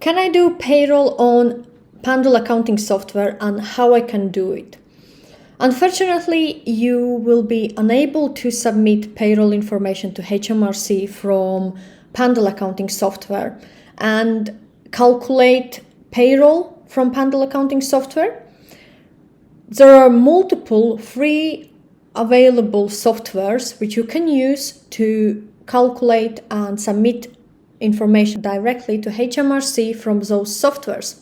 can I do payroll on Pandle accounting software and how I can do it? Unfortunately, you will be unable to submit payroll information to HMRC from Pandle accounting software and calculate payroll from Pandle accounting software. There are multiple free available softwares which you can use to calculate and submit information directly to HMRC from those softwares,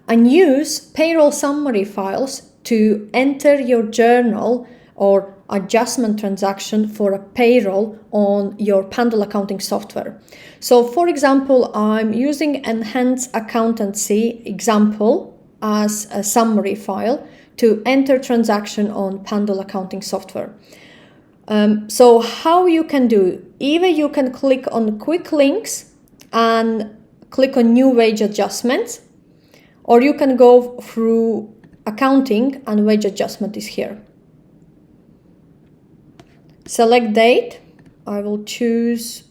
and use payroll summary files to enter your journal or adjustment transaction for a payroll on your Pandle accounting software. So for example, I'm using Enhanced Accountancy example as a summary file to enter transaction on Pandle accounting software. So how you can do, either you can click on quick links and click on new wage adjustments, or you can go through accounting and wage adjustment is here. Select date. I will choose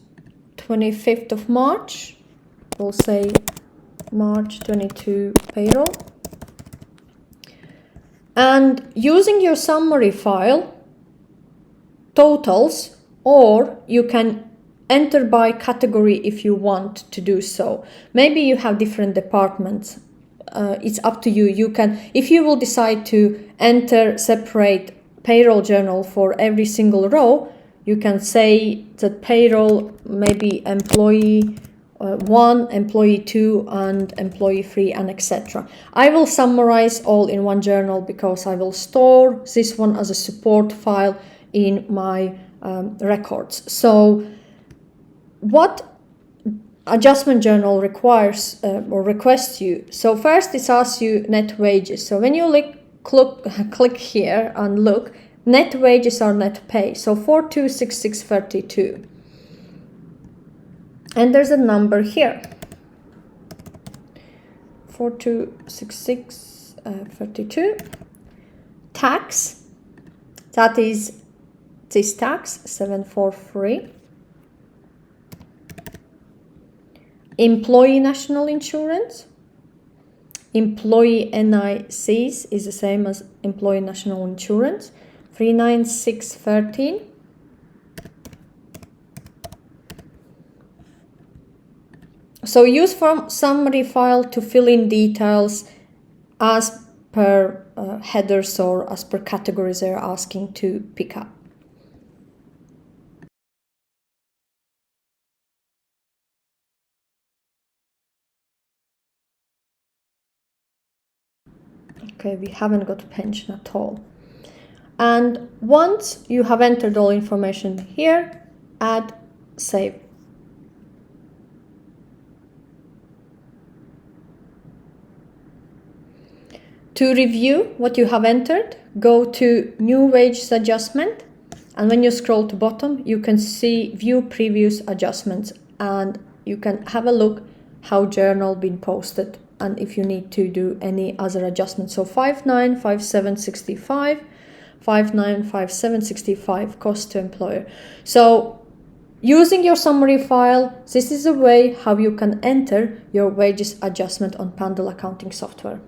25th of March. We'll say March 22 payroll. And using your summary file, totals, or you can enter by category if you want to do so. Maybe you have different departments. It's up to you. You can, if you will decide to enter separate payroll journal for every single row, you can say that payroll maybe employee 1, employee 2, and employee 3, and etc. I will summarize all in one journal because I will store this one as a support file in my records. So what adjustment journal requires or requests you? So first it asks you net wages. So when you click here and look, net wages are net pay. So 426632. And there's a number here. 426632. Tax, that is this tax, 743. Employee national insurance. Employee NICs is the same as employee national insurance, 39613. So use from summary file to fill in details as per headers or as per categories they're asking to pick up. Okay, we haven't got pension at all. And once you have entered all information here, add save. To review what you have entered, go to new wages adjustment, and when you scroll to bottom, you can see view previous adjustments, and you can have a look how journal been posted and if you need to do any other adjustments. So 595765, 595765 cost to employer. So using your summary file, this is a way how you can enter your wages adjustment on Pandle accounting software.